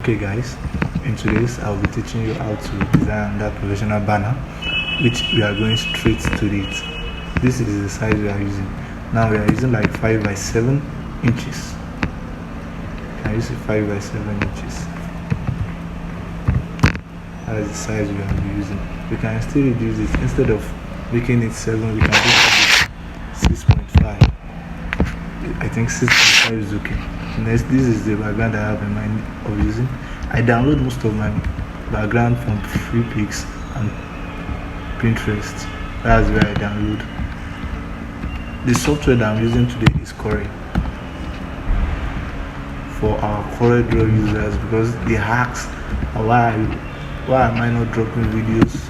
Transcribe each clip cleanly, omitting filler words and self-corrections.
Okay guys, in today's I'll be teaching you how to design that professional banner, which we are going straight to it. This is the size we are using. Now we are using like 5 by 7 inches. Can you see 5 by 7 inches? That is the size we are using. We can still reduce it. Instead of making it 7, we can do 6.5. I think 6.5 is okay. Next, this is the background I have in mind of using. I download most of my background from free pics and Pinterest. That's where I download. The software that I'm using today is Corel for our CorelDraw users, because they ask why am I not dropping videos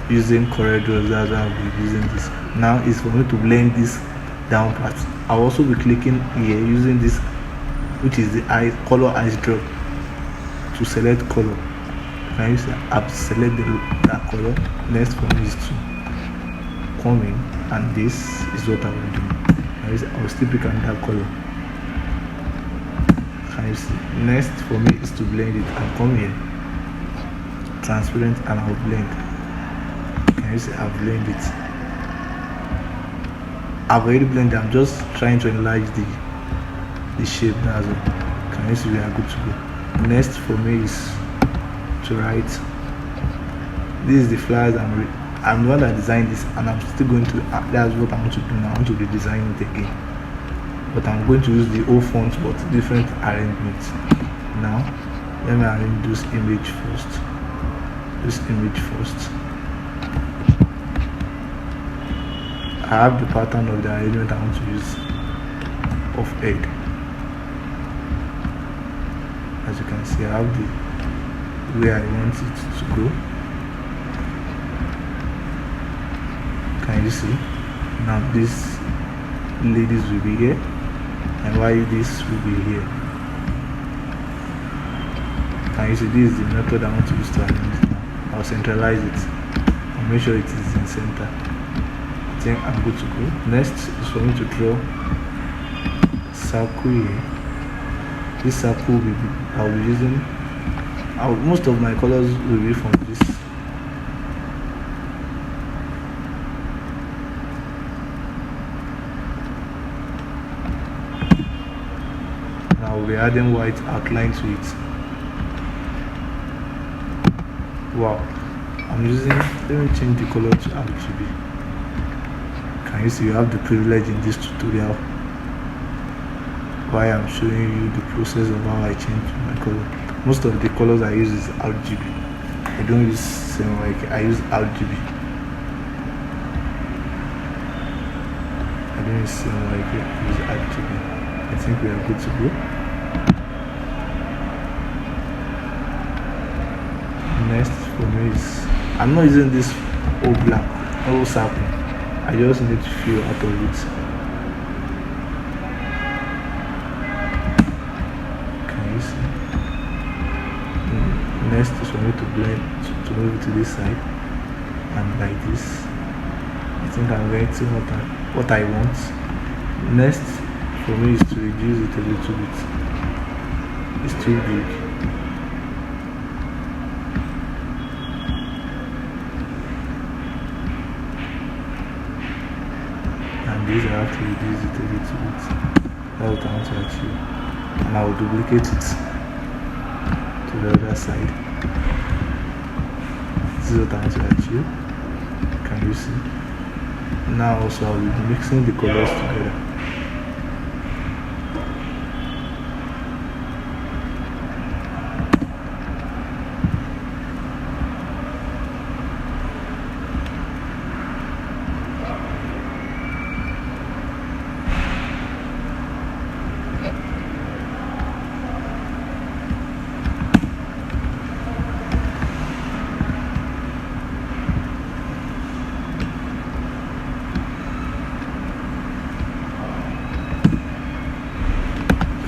using CorelDraw. That's why I'll be using this. Now is for me to blend this down part. I'll also be clicking here using this, which is the color ice drop, to select color. Can you see I've selected that color? Next for me is to come in, and this is what I will do. I will still pick another color. Can you see? Next for me is to blend it, and come here, transparent, and I'll blend. Can you see I've blended it? I've already blended. I'm just trying to enlarge the shape. That's all. Can you see we are good to go? Next for me is to write. This is the flyers I'm the one that designed this, and I'm still going to that's what I want to do now. I want to redesign it again, but I'm going to use the old fonts but different arrangements. Now let me arrange this image first. I have the pattern of the arrangement I want to use of head. As you can see, I have the way I want it to go. Can you see? Now these ladies will be here, and why this will be here. Can you see? This is the method I want to use to arrange it now. I'll centralize it and make sure it is in center. I think I'm good to go. Next is for me to draw circle here. This circle will be, I'll be using, most of my colors will be from this. Now we'll be adding white outline to it. Wow, I'm using, let me change the color to RGB. Can you see you have the privilege in this tutorial why I'm showing you the process of how I change my color. Most of the colors I use is RGB. I don't use CMYK, I use RGB. I don't use CMYK, I use RGB. I think we are good to go. Next for me is, I'm not using this all black, all circle. I just need to fill out of it. Can you see? Next is for me to blend, to move it to this side, and like this. I think I'm getting what I want. Next for me is to reduce it a little bit. It's too big. This I have to reduce it a little bit. That's what I want to achieve. And I will duplicate it to the other side. This is what I want to achieve. Can you see? Now also I will be mixing the colors together.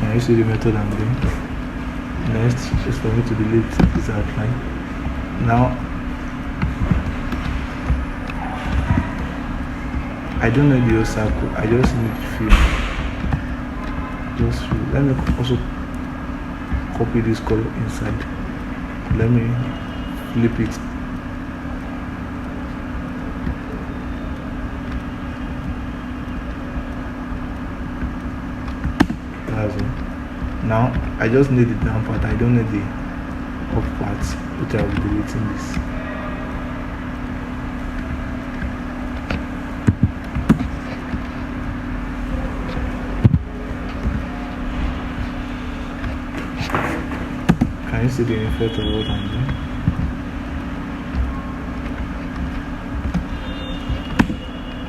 Can you see the method I'm doing? Next is for me to delete this outline. Now I don't need your circle, I just need fill. Let me also copy this color inside. Let me flip it. That's it. Now I just need the down part, I don't need the up parts, which I will be deleting this. Can you see the effect of what I'm doing?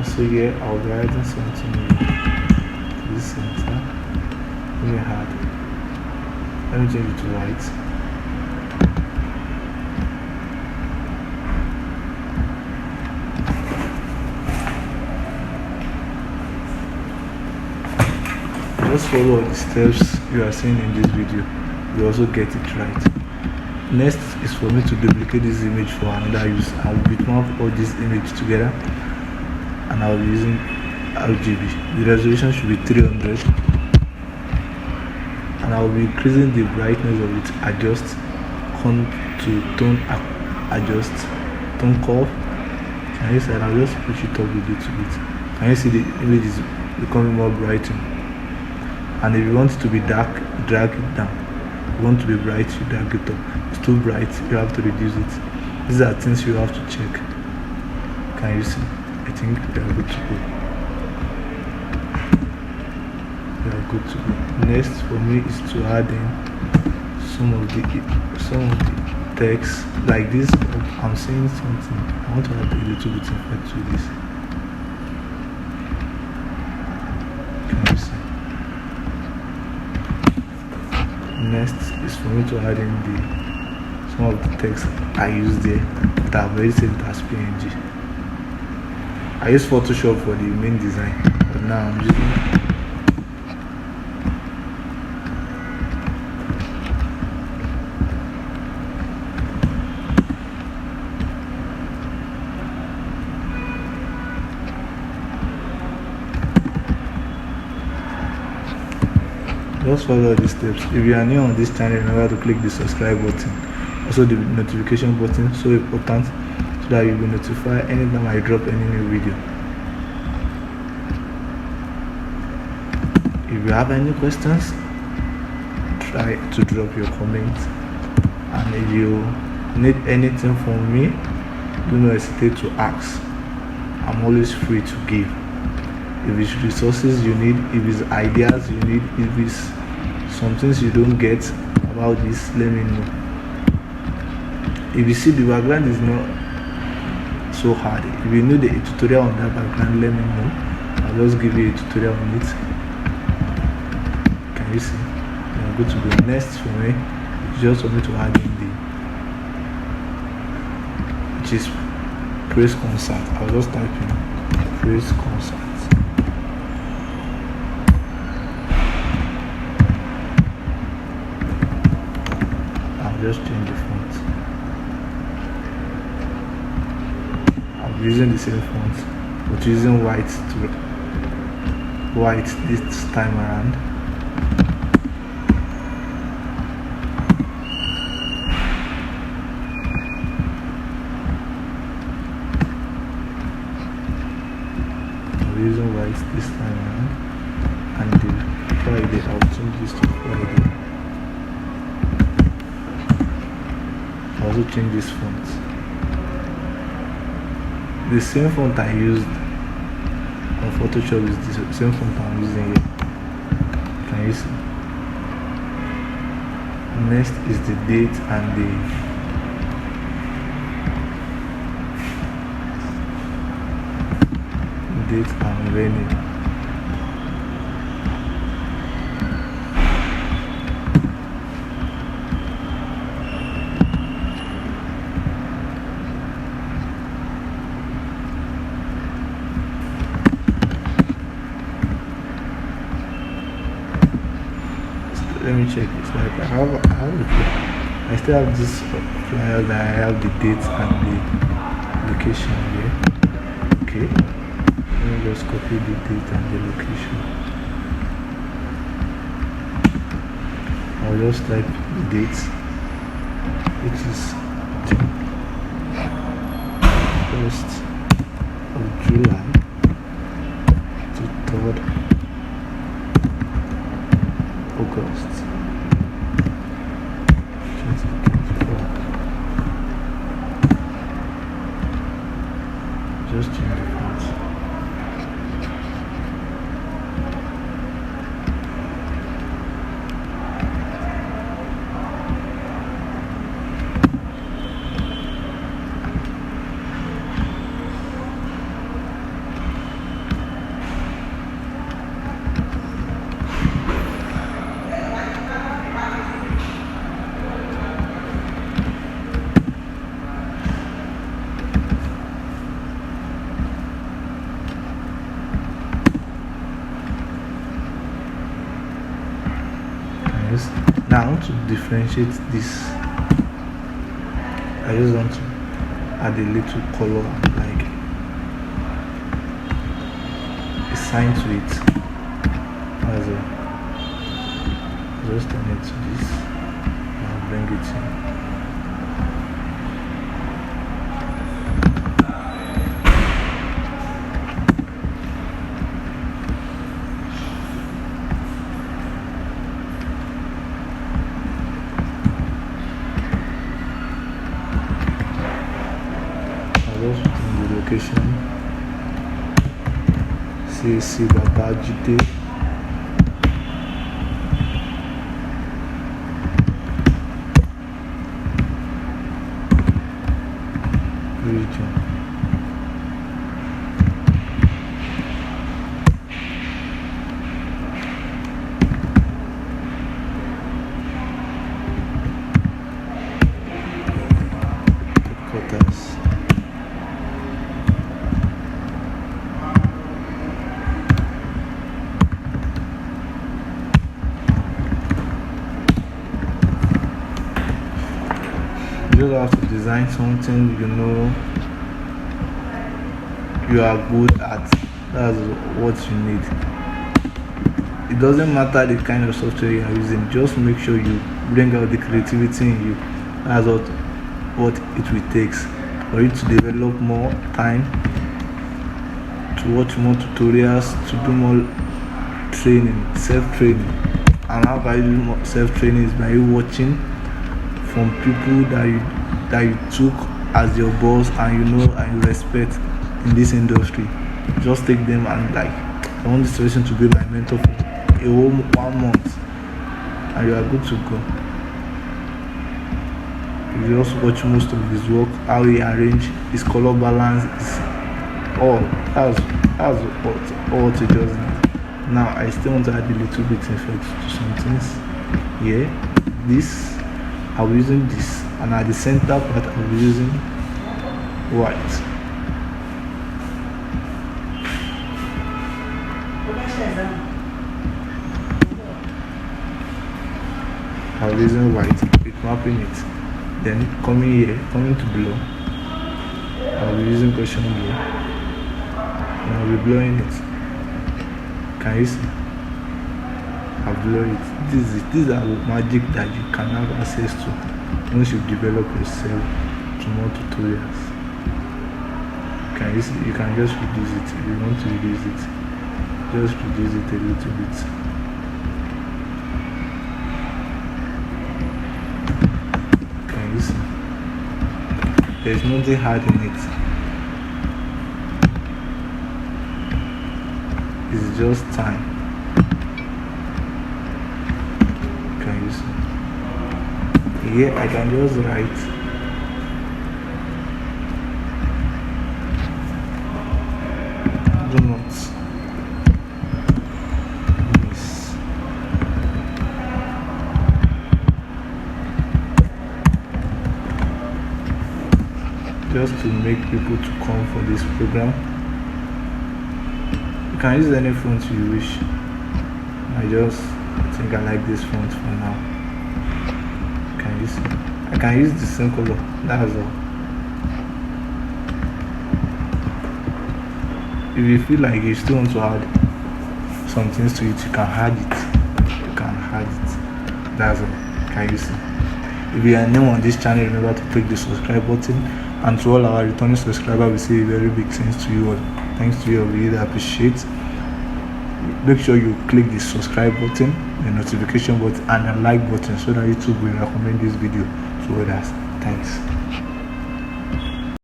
So here I'll be adding something to this center. Let me add. Let me change it to white. Just follow the steps you are seeing in this video. You also get it right. Next is for me to duplicate this image for another use. I will bitmap all this image together and I will be using RGB. The resolution should be 300 and I will be increasing the brightness of it. Adjust to tone adjust tone curve. Can you see? I'll just push it up a little bit. Can you see the image is becoming more brighter? And if you want it to be dark, drag it down. If you want to be bright, you drag it up. It's too bright, you have to reduce it. These are things you have to check. Can you see? I think we are good to go. We are good to go. Next for me is to add in some of the text like this. I'm saying something. I want to add a little bit of effect to this. Can you see? Next is for me to add in some of the text I used there that I've already saved as PNG. I use Photoshop for the main design, but now I'm using just follow these steps. If you are new on this channel, remember to click the subscribe button, also the notification button, so important, so that you'll be notified anytime I drop any new video. If you have any questions, try to drop your comments, and if you need anything from me, do not hesitate to ask. I'm always free to give. If it's resources you need, if it's ideas you need, if it's some things you don't get about this, let me know. If you see the background is not so hard, if you need a tutorial on that background, let me know. I'll just give you a tutorial on it. Can you see? I'm good to go. Next for me, it's just for me to add in which is praise concert. I'll just type in praise concert. Just change the font. I'm using the same font, but using white this time around. I'm using white this time around, and the Friday I'll change this to Friday. I also change this font. The same font I used on Photoshop is the same font I'm using here. Can you see? Next is the date and venue. Let me check this. Like I still have this flyer that I have the date and the location here. Okay. Let me just copy the date and the location. I I'll just type the date, which is 1st of July to 3rd August 2024. Just change the font. Now I want to differentiate this. I just want to add a little color, like a sign to it. As a just turn it to this. I'll bring it in. Location CAC Babajide region. Headquarters. You just have to design something you know you are good at. That's what you need. It doesn't matter the kind of software you are using, just make sure you bring out the creativity in you. That's what it will take for you to develop more time, to watch more tutorials, to do more training, self-training. And how I do self-training is by you watching from people that you took as your boss and you know and you respect in this industry. Just take them and like, I want this person to be my mentor for a whole 1 month and you are good to go. You just watch most of his work, how he arrange his color balance, is all. That's what he does. Now I still want to add a little bit effect to some things. Yeah, this I'll be using this, and at the center part I'll be using white. I'll be using white with mapping it. Then coming to below, I'll be using caution blue, and I'll be blowing it. Can you see? I'll blow it. These are magic that you can have access to once you develop yourself to more tutorials. Can you see? You can just reduce it if you want to reduce it. Just reduce it a little bit. There's nothing hard in it. It's just time. Can you see? Here I can just write do not miss. Just to make people to come for this program. You can use any font you wish. I think I like this font for now. I can use the same color, that's all. If you feel like you still want to add some things to it, you can add it. That's all. Can you see? If you are new on this channel, remember to click the subscribe button, and to all our returning subscribers, we say a very big thanks to you all. Thanks to you all, we really appreciate. Make sure you click the subscribe button, the notification button, and the like button so that YouTube will recommend this video to others. Thanks.